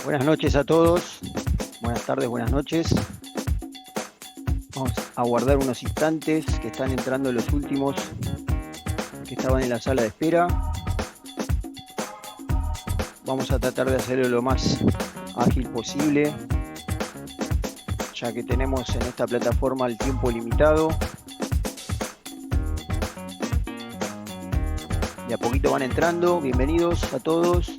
Buenas noches a todos, buenas tardes, buenas noches. Vamos a guardar unos instantes que están entrando los últimos que estaban en la sala de espera. Vamos a tratar de hacerlo lo más ágil posible, ya que tenemos en esta plataforma el tiempo limitado. De a poquito van entrando, bienvenidos a todos.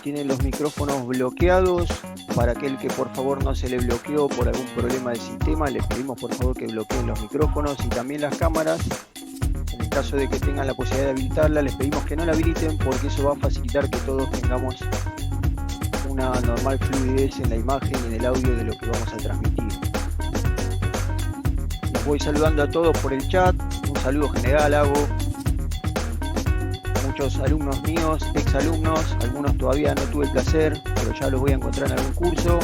Tienen los micrófonos bloqueados. Para aquel que por favor no se le bloqueó por algún problema de sistema, les pedimos por favor que bloqueen los micrófonos y también las cámaras. En el caso de que tengan la posibilidad de habilitarla, les pedimos que no la habiliten porque eso va a facilitar que todos tengamos una normal fluidez en la imagen y en el audio de lo que vamos a transmitir. Los voy saludando a todos por el chat. Un saludo general hago. Muchos alumnos míos, exalumnos, algunos todavía no tuve el placer, pero ya los voy a encontrar en algún curso.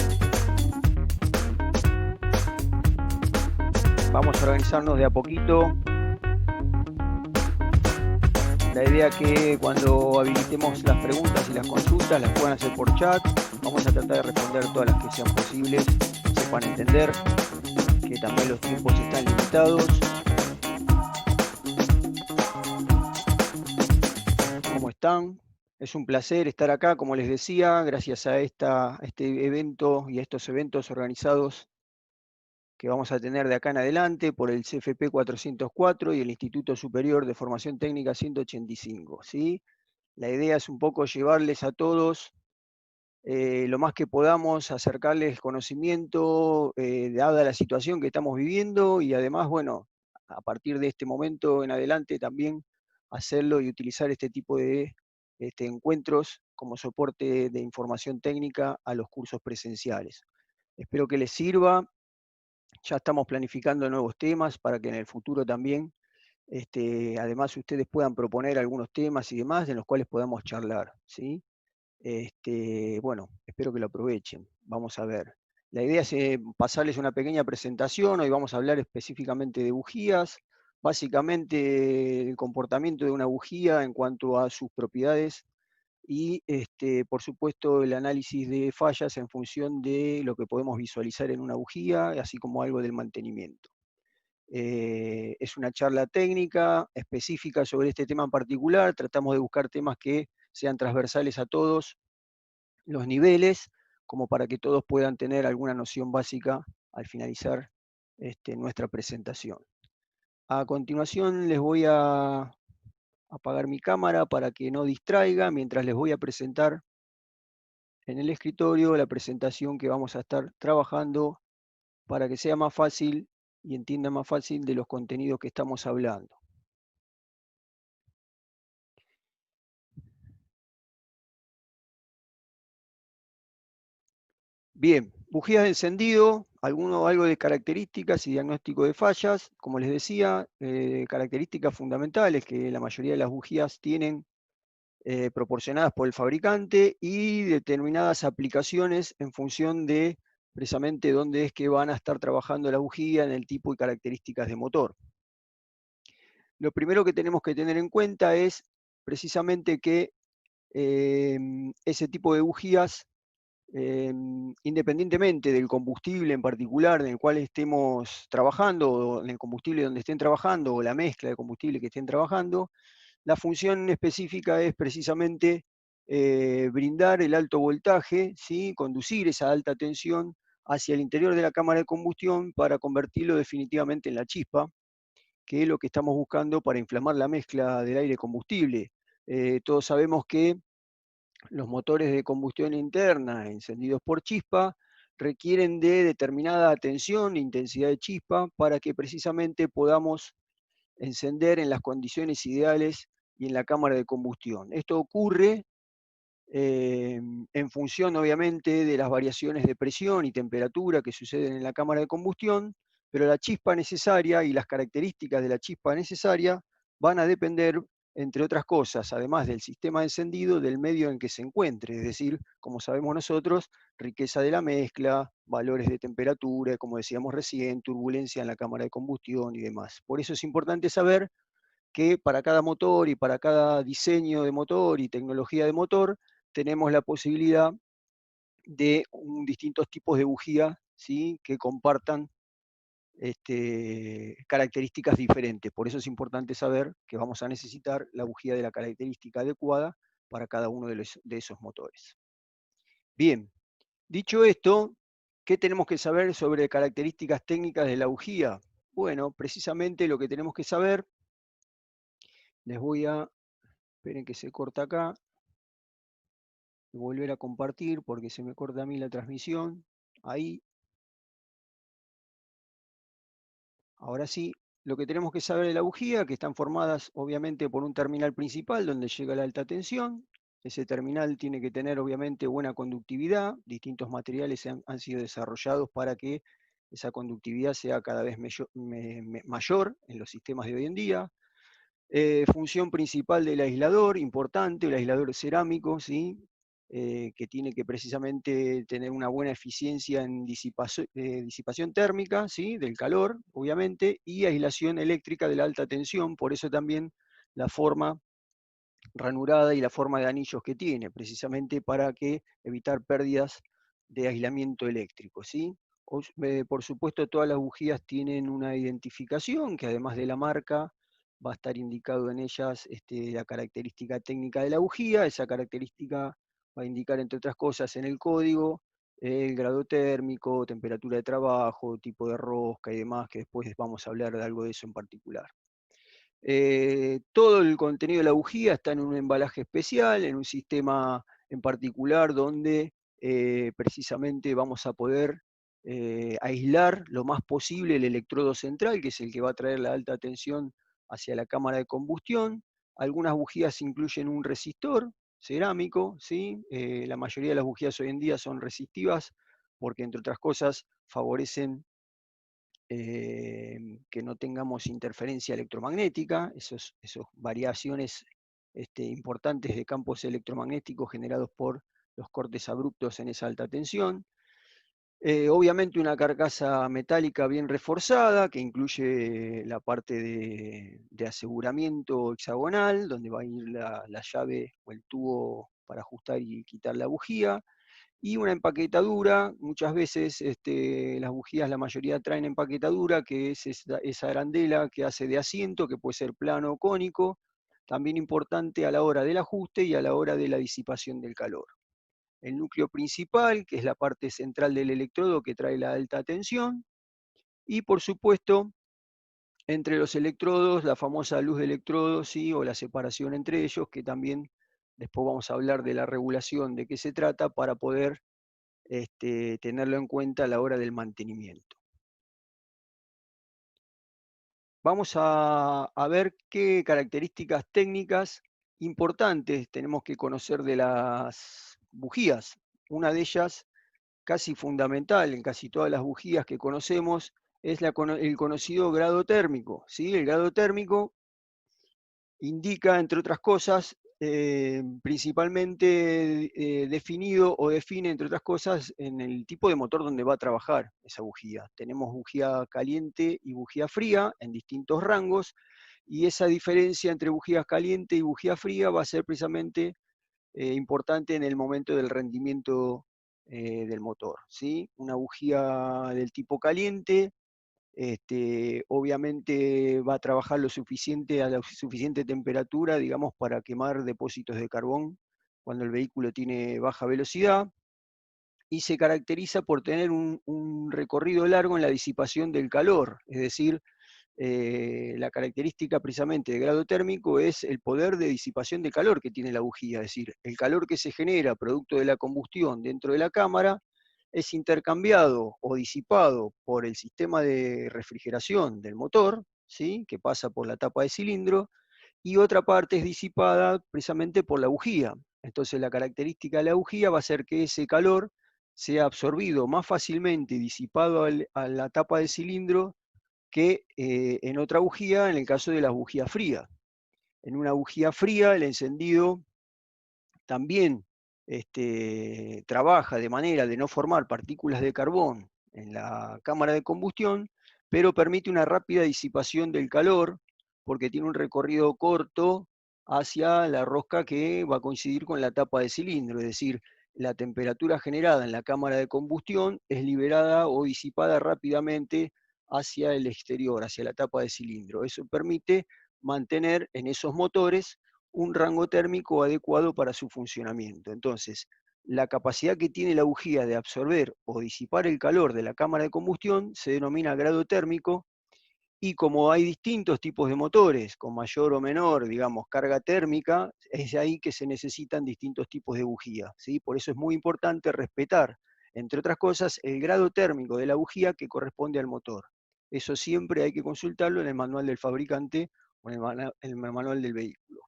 Vamos a organizarnos de a poquito. La idea es que cuando habilitemos las preguntas y las consultas las puedan hacer por chat. Vamos a tratar de responder todas las que sean posibles, sepan entender que también los tiempos están limitados. ¿Cómo están? Es un placer estar acá, como les decía, gracias a este evento y a estos eventos organizados que vamos a tener de acá en adelante por el CFP 404 y el Instituto Superior de Formación Técnica 185. ¿Sí? La idea es un poco llevarles a todos lo más que podamos, acercarles conocimiento, dada la situación que estamos viviendo, y además, bueno, a partir de este momento en adelante también hacerlo y utilizar este tipo de encuentros como soporte de información técnica a los cursos presenciales. Espero que les sirva. Ya estamos planificando nuevos temas para que en el futuro también, además, ustedes puedan proponer algunos temas y demás de los cuales podamos charlar, ¿sí? Bueno, espero que lo aprovechen. Vamos a ver. La idea es pasarles una pequeña presentación. Hoy vamos a hablar específicamente de bujías, básicamente el comportamiento de una bujía en cuanto a sus propiedades y, por supuesto, el análisis de fallas en función de lo que podemos visualizar en una bujía, así como algo del mantenimiento. Es una charla técnica específica sobre este tema en particular. Tratamos de buscar temas que sean transversales a todos los niveles, como para que todos puedan tener alguna noción básica al finalizar nuestra presentación. A continuación les voy a apagar mi cámara para que no distraiga mientras les voy a presentar en el escritorio la presentación que vamos a estar trabajando para que sea más fácil y entienda más fácil de los contenidos que estamos hablando. Bien, bujías de encendido, algo de características y diagnóstico de fallas. Como les decía, características fundamentales que la mayoría de las bujías tienen proporcionadas por el fabricante y determinadas aplicaciones en función de precisamente dónde es que van a estar trabajando la bujía, en el tipo y características de motor. Lo primero que tenemos que tener en cuenta es precisamente que ese tipo de bujías, independientemente del combustible en particular en el cual estemos trabajando, o en el combustible donde estén trabajando, o la mezcla de combustible que estén trabajando, la función específica es precisamente brindar el alto voltaje, ¿sí? Conducir esa alta tensión hacia el interior de la cámara de combustión para convertirlo definitivamente en la chispa, que es lo que estamos buscando para inflamar la mezcla del aire combustible. Todos sabemos que los motores de combustión interna encendidos por chispa requieren de determinada tensión e intensidad de chispa para que precisamente podamos encender en las condiciones ideales y en la cámara de combustión. Esto ocurre en función, obviamente, de las variaciones de presión y temperatura que suceden en la cámara de combustión, pero la chispa necesaria y las características de la chispa necesaria van a depender, entre otras cosas, además del sistema de encendido, del medio en que se encuentre, es decir, como sabemos nosotros, riqueza de la mezcla, valores de temperatura, como decíamos recién, turbulencia en la cámara de combustión y demás. Por eso es importante saber que para cada motor y para cada diseño de motor y tecnología de motor, tenemos la posibilidad de distintos tipos de bujía, ¿sí? Que compartan características diferentes. Por eso es importante saber que vamos a necesitar la bujía de la característica adecuada para cada uno de esos motores. Bien, dicho esto, ¿qué tenemos que saber sobre características técnicas de la bujía? Bueno, precisamente lo que tenemos que saber, les voy a, esperen que se corta acá, volver a compartir porque se me corta a mí la transmisión. Ahí, ahora sí, lo que tenemos que saber de la bujía, que están formadas obviamente por un terminal principal donde llega la alta tensión. Ese terminal tiene que tener obviamente buena conductividad. Distintos materiales han sido desarrollados para que esa conductividad sea cada vez mayor en los sistemas de hoy en día. Función principal del aislador, importante, el aislador cerámico, ¿sí? Que tiene que precisamente tener una buena eficiencia en disipación térmica, ¿sí? Del calor, obviamente, y aislación eléctrica de la alta tensión, por eso también la forma ranurada y la forma de anillos que tiene, precisamente para evitar pérdidas de aislamiento eléctrico, ¿sí? Por supuesto, todas las bujías tienen una identificación, que además de la marca, va a estar indicado en ellas la característica técnica de la bujía. Esa característica va a indicar, entre otras cosas, en el código, el grado térmico, temperatura de trabajo, tipo de rosca y demás, que después vamos a hablar de algo de eso en particular. Todo el contenido de la bujía está en un embalaje especial, en un sistema en particular donde precisamente vamos a poder aislar lo más posible el electrodo central, que es el que va a traer la alta tensión hacia la cámara de combustión. Algunas bujías incluyen un resistor cerámico, ¿sí? La mayoría de las bujías hoy en día son resistivas porque, entre otras cosas, favorecen que no tengamos interferencia electromagnética, esas variaciones importantes de campos electromagnéticos generados por los cortes abruptos en esa alta tensión. Obviamente una carcasa metálica bien reforzada, que incluye la parte de aseguramiento hexagonal, donde va a ir la llave o el tubo para ajustar y quitar la bujía, y una empaquetadura. Muchas veces las bujías, la mayoría traen empaquetadura, que es esa arandela que hace de asiento, que puede ser plano o cónico, también importante a la hora del ajuste y a la hora de la disipación del calor. El núcleo principal, que es la parte central del electrodo que trae la alta tensión, y por supuesto, entre los electrodos, la famosa luz de electrodos, ¿sí? O la separación entre ellos, que también después vamos a hablar de la regulación de qué se trata para poder tenerlo en cuenta a la hora del mantenimiento. Vamos a ver qué características técnicas importantes tenemos que conocer de las bujías. Una de ellas, casi fundamental en casi todas las bujías que conocemos, es el conocido grado térmico, ¿sí? El grado térmico indica, entre otras cosas, principalmente definido o define, entre otras cosas, en el tipo de motor donde va a trabajar esa bujía. Tenemos bujía caliente y bujía fría en distintos rangos, y esa diferencia entre bujías caliente y bujía fría va a ser precisamente importante en el momento del rendimiento del motor, ¿sí? Una bujía del tipo caliente obviamente va a trabajar lo suficiente a la suficiente temperatura, digamos, para quemar depósitos de carbón cuando el vehículo tiene baja velocidad, y se caracteriza por tener un recorrido largo en la disipación del calor. Es decir, la característica precisamente de grado térmico es el poder de disipación de calor que tiene la bujía. Es decir, el calor que se genera producto de la combustión dentro de la cámara es intercambiado o disipado por el sistema de refrigeración del motor, ¿sí? Que pasa por la tapa de cilindro, y otra parte es disipada precisamente por la bujía. Entonces la característica de la bujía va a ser que ese calor sea absorbido más fácilmente y disipado a la tapa del cilindro que en otra bujía, en el caso de las bujías frías. En una bujía fría, el encendido también trabaja de manera de no formar partículas de carbón en la cámara de combustión, pero permite una rápida disipación del calor, porque tiene un recorrido corto hacia la rosca que va a coincidir con la tapa de cilindro. Es decir, la temperatura generada en la cámara de combustión es liberada o disipada rápidamente hacia el exterior, hacia la tapa de cilindro. Eso permite mantener en esos motores un rango térmico adecuado para su funcionamiento. Entonces, la capacidad que tiene la bujía de absorber o disipar el calor de la cámara de combustión se denomina grado térmico, y como hay distintos tipos de motores, con mayor o menor, digamos, carga térmica, es de ahí que se necesitan distintos tipos de bujía, ¿sí? Por eso es muy importante respetar, entre otras cosas, el grado térmico de la bujía que corresponde al motor. Eso siempre hay que consultarlo en el manual del fabricante o en el manual del vehículo.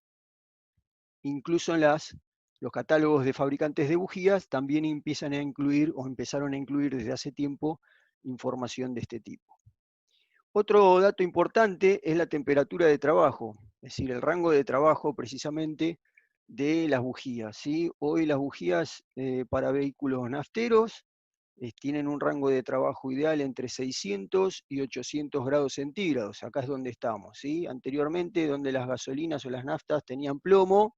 Incluso en los catálogos de fabricantes de bujías también empiezan a incluir o empezaron a incluir desde hace tiempo información de este tipo. Otro dato importante es la temperatura de trabajo, es decir, el rango de trabajo precisamente de las bujías, ¿sí? Hoy las bujías para vehículos nafteros tienen un rango de trabajo ideal entre 600 y 800 grados centígrados. Acá es donde estamos, ¿sí? Anteriormente, donde las gasolinas o las naftas tenían plomo,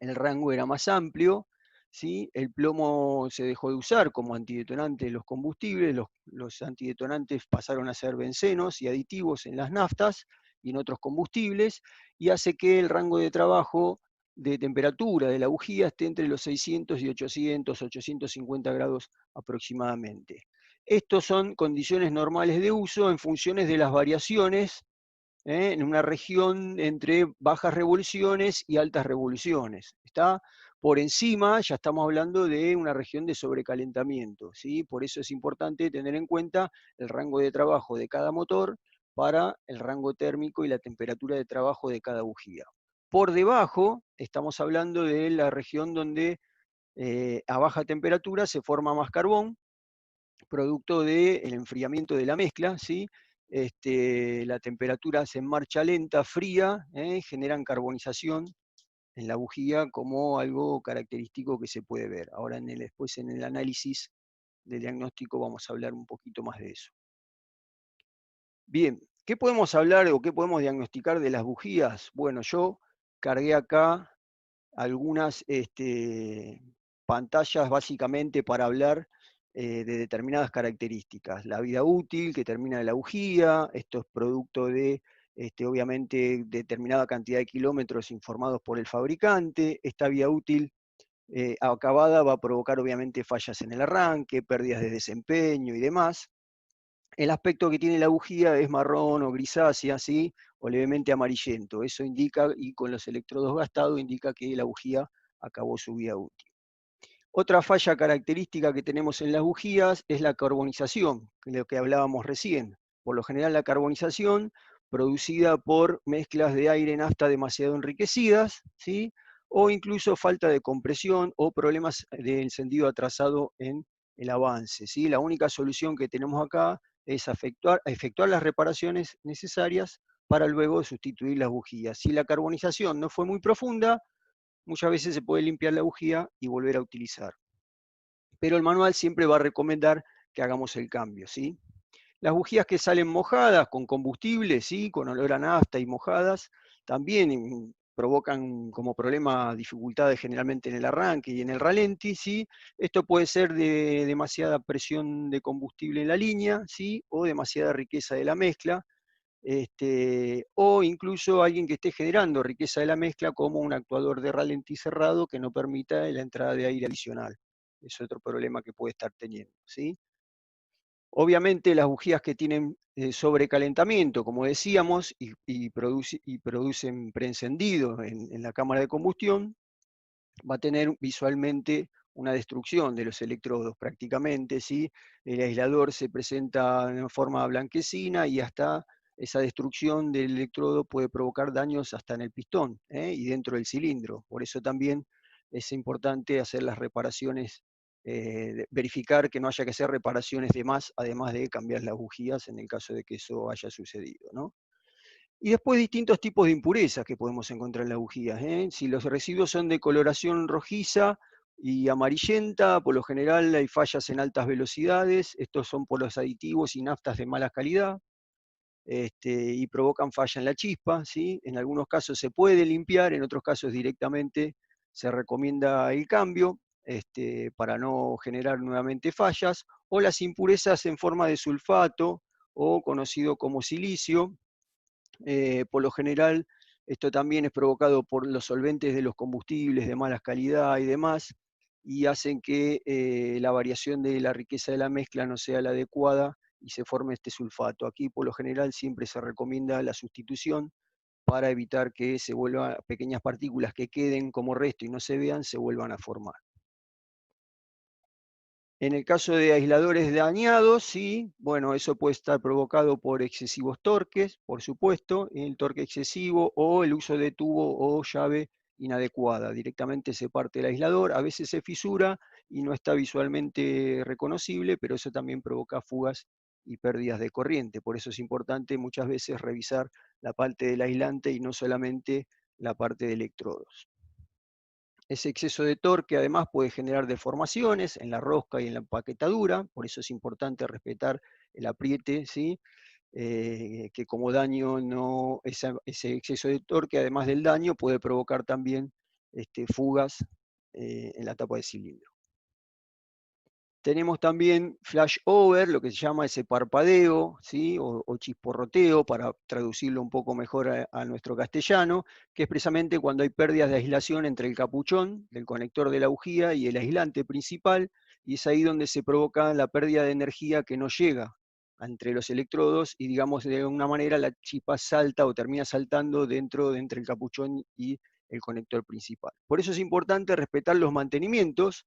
el rango era más amplio, ¿sí? El plomo se dejó de usar como antidetonante de los combustibles, los antidetonantes pasaron a ser bencenos y aditivos en las naftas y en otros combustibles, y hace que el rango de trabajo de temperatura de la bujía esté entre los 600 y 800, 850 grados aproximadamente. Estos son condiciones normales de uso en funciones de las variaciones en una región entre bajas revoluciones y altas revoluciones. Está por encima, ya estamos hablando de una región de sobrecalentamiento, ¿sí? Por eso es importante tener en cuenta el rango de trabajo de cada motor para el rango térmico y la temperatura de trabajo de cada bujía. Por debajo, estamos hablando de la región donde a baja temperatura se forma más carbón, producto del enfriamiento de la mezcla, ¿sí? La temperatura se en marcha lenta, fría, generan carbonización en la bujía como algo característico que se puede ver. Ahora después en el análisis del diagnóstico vamos a hablar un poquito más de eso. Bien, ¿qué podemos hablar o qué podemos diagnosticar de las bujías? Bueno, yo cargué acá algunas pantallas básicamente para hablar de determinadas características. La vida útil que termina de la bujía, esto es producto de, obviamente, determinada cantidad de kilómetros informados por el fabricante. Esta vida útil acabada va a provocar, obviamente, fallas en el arranque, pérdidas de desempeño y demás. El aspecto que tiene la bujía es marrón o grisácea, ¿sí? O levemente amarillento. Eso indica, y con los electrodos gastados, indica que la bujía acabó su vida útil. Otra falla característica que tenemos en las bujías es la carbonización, de lo que hablábamos recién. Por lo general la carbonización producida por mezclas de aire y nafta demasiado enriquecidas, ¿sí? O incluso falta de compresión o problemas de encendido atrasado en el avance, ¿sí? La única solución que tenemos acá es efectuar las reparaciones necesarias para luego sustituir las bujías. Si la carbonización no fue muy profunda, muchas veces se puede limpiar la bujía y volver a utilizar. Pero el manual siempre va a recomendar que hagamos el cambio, ¿sí? Las bujías que salen mojadas con combustible, ¿sí? Con olor a nafta y mojadas, también provocan como problema dificultades generalmente en el arranque y en el ralenti, ¿sí? Esto puede ser de demasiada presión de combustible en la línea, ¿sí? O demasiada riqueza de la mezcla, o incluso alguien que esté generando riqueza de la mezcla como un actuador de ralentí cerrado que no permita la entrada de aire adicional. Es otro problema que puede estar teniendo, ¿sí? Obviamente las bujías que tienen sobrecalentamiento, como decíamos, y producen preencendido en la cámara de combustión, va a tener visualmente una destrucción de los electrodos prácticamente, ¿sí? El aislador se presenta en forma blanquecina y hasta esa destrucción del electrodo puede provocar daños hasta en el pistón y dentro del cilindro. Por eso también es importante hacer las reparaciones, verificar que no haya que hacer reparaciones de más, además de cambiar las bujías en el caso de que eso haya sucedido, ¿no? Y después distintos tipos de impurezas que podemos encontrar en la bujía, ¿eh? Si los residuos son de coloración rojiza y amarillenta, por lo general hay fallas en altas velocidades, estos son por los aditivos y naftas de mala calidad, y provocan falla en la chispa, ¿sí? En algunos casos se puede limpiar, en otros casos directamente se recomienda el cambio. para no generar nuevamente fallas, o las impurezas en forma de sulfato, o conocido como silicio. Por lo general, esto también es provocado por los solventes de los combustibles de mala calidad y demás, y hacen que la variación de la riqueza de la mezcla no sea la adecuada y se forme este sulfato. Aquí, por lo general, siempre se recomienda la sustitución para evitar que se vuelvan pequeñas partículas que queden como resto y no se vean, se vuelvan a formar. En el caso de aisladores dañados, sí, bueno, eso puede estar provocado por excesivos torques, por supuesto, el torque excesivo o el uso de tubo o llave inadecuada. Directamente se parte el aislador, a veces se fisura y no está visualmente reconocible, pero eso también provoca fugas y pérdidas de corriente. Por eso es importante muchas veces revisar la parte del aislante y no solamente la parte de electrodos. Ese exceso de torque además puede generar deformaciones en la rosca y en la empaquetadura, por eso es importante respetar el apriete, ¿sí? Que como daño ese exceso de torque, además del daño, puede provocar también fugas en la tapa de cilindro. Tenemos también flash over, lo que se llama ese parpadeo, ¿sí? o chisporroteo, para traducirlo un poco mejor a nuestro castellano, que es precisamente cuando hay pérdidas de aislación entre el capuchón del conector de la bujía y el aislante principal, y es ahí donde se provoca la pérdida de energía que no llega entre los electrodos y, digamos, de alguna manera la chispa salta o termina saltando dentro de entre el capuchón y el conector principal. Por eso es importante respetar los mantenimientos.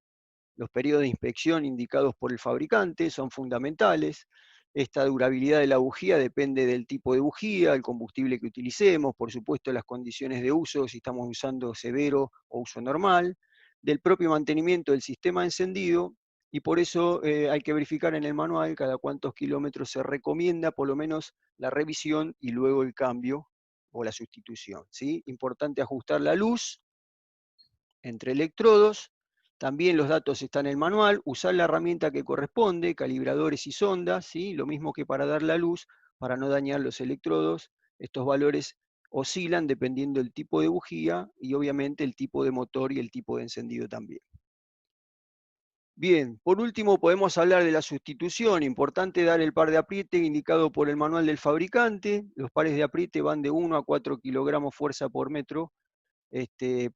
Los periodos de inspección indicados por el fabricante son fundamentales. Esta durabilidad de la bujía depende del tipo de bujía, el combustible que utilicemos, por supuesto las condiciones de uso, si estamos usando severo o uso normal, del propio mantenimiento del sistema de encendido, y por eso hay que verificar en el manual cada cuántos kilómetros se recomienda por lo menos la revisión y luego el cambio o la sustitución, ¿sí? Importante ajustar la luz entre electrodos. También los datos están en el manual, usar la herramienta que corresponde, calibradores y sondas, ¿sí? Lo mismo que para dar la luz, para no dañar los electrodos. Estos valores oscilan dependiendo del tipo de bujía y obviamente el tipo de motor y el tipo de encendido también. Bien, por último podemos hablar de la sustitución. Importante dar el par de apriete indicado por el manual del fabricante. Los pares de apriete van de 1 a 4 kilogramos fuerza por metro.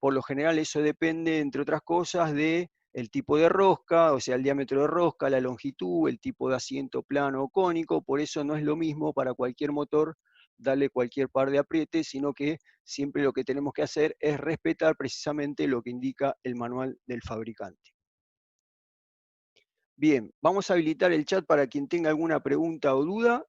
Por lo general eso depende, entre otras cosas, de el tipo de rosca, o sea, el diámetro de rosca, la longitud, el tipo de asiento plano o cónico. Por eso no es lo mismo para cualquier motor darle cualquier par de apriete, sino que siempre lo que tenemos que hacer es respetar precisamente lo que indica el manual del fabricante. Bien, vamos a habilitar el chat para quien tenga alguna pregunta o duda.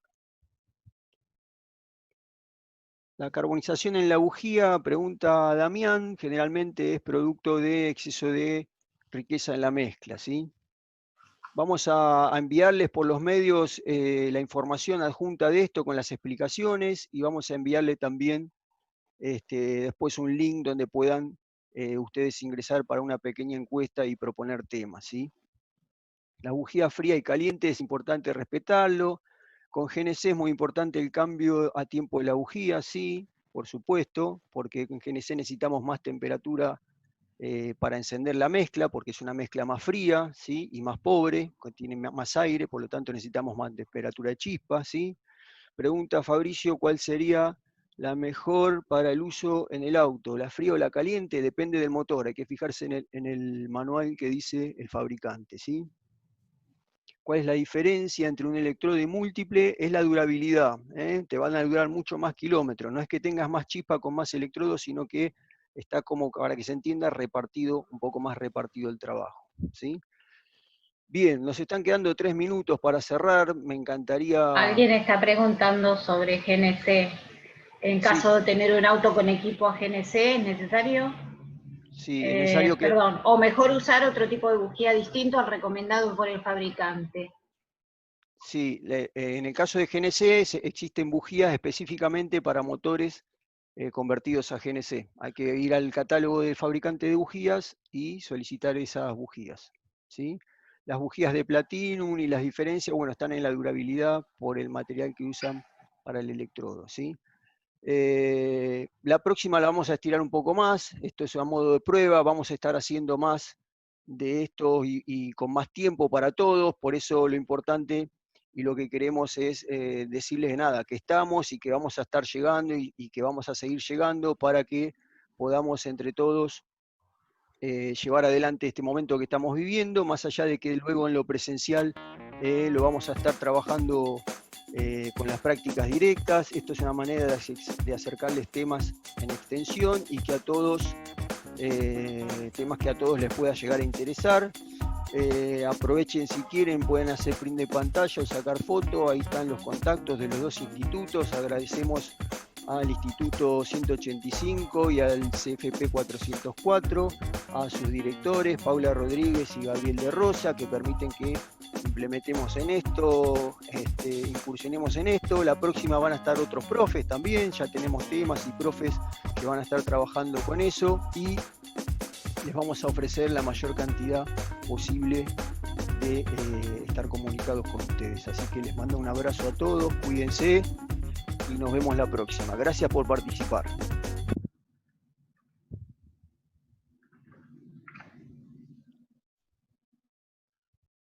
La carbonización en la bujía, pregunta Damián, generalmente es producto de exceso de riqueza en la mezcla, ¿sí? Vamos a enviarles por los medios la información adjunta de esto con las explicaciones, y vamos a enviarle también después un link donde puedan ustedes ingresar para una pequeña encuesta y proponer temas, ¿sí? La bujía fría y caliente es importante respetarlo. Con GNC es muy importante el cambio a tiempo de la bujía, sí, por supuesto, porque en GNC necesitamos más temperatura para encender la mezcla, porque es una mezcla más fría, ¿sí? Y más pobre, tiene más aire, por lo tanto necesitamos más temperatura de chispa, ¿sí? Pregunta Fabricio, ¿cuál sería la mejor para el uso en el auto? ¿La fría o la caliente? Depende del motor, hay que fijarse en el manual que dice el fabricante, ¿sí? ¿Cuál es la diferencia entre un electrodo y múltiple? Es la durabilidad, ¿eh? Te van a durar mucho más kilómetros. No es que tengas más chispa con más electrodos, sino que está como, para que se entienda, repartido, un poco más repartido el trabajo, ¿sí? Bien, nos están quedando 3 minutos para cerrar. Me encantaría... Alguien está preguntando sobre GNC. En Sí, caso de tener un auto con equipo a GNC, ¿es necesario? sí, es necesario que... Perdón, o mejor usar otro tipo de bujía distinto al recomendado por el fabricante. Sí, en el caso de GNC existen bujías específicamente para motores convertidos a GNC. Hay que ir al catálogo del fabricante de bujías y solicitar esas bujías, ¿sí? Las bujías de Platinum y las diferencias, bueno, están en la durabilidad por el material que usan para el electrodo, ¿sí? La próxima la vamos a estirar un poco más, esto es a modo de prueba, vamos a estar haciendo más de esto y con más tiempo para todos. Por eso lo importante y lo que queremos es decirles nada, que estamos y que vamos a estar llegando y que vamos a seguir llegando para que podamos entre todos llevar adelante este momento que estamos viviendo, más allá de que luego en lo presencial lo vamos a estar trabajando con las prácticas directas. Esto es una manera de acercarles temas en extensión y que a todos, temas que a todos les pueda llegar a interesar. Aprovechen si quieren, pueden hacer print de pantalla o sacar foto, ahí están los contactos de los dos institutos. Agradecemos al Instituto 185 y al CFP 404, a sus directores, Paula Rodríguez y Gabriel de Rosa, que permiten que implementemos en esto, incursionemos en esto. La próxima van a estar otros profes también, ya tenemos temas y profes que van a estar trabajando con eso y les vamos a ofrecer la mayor cantidad posible de estar comunicados con ustedes. Así que les mando un abrazo a todos, cuídense y nos vemos la próxima. Gracias por participar.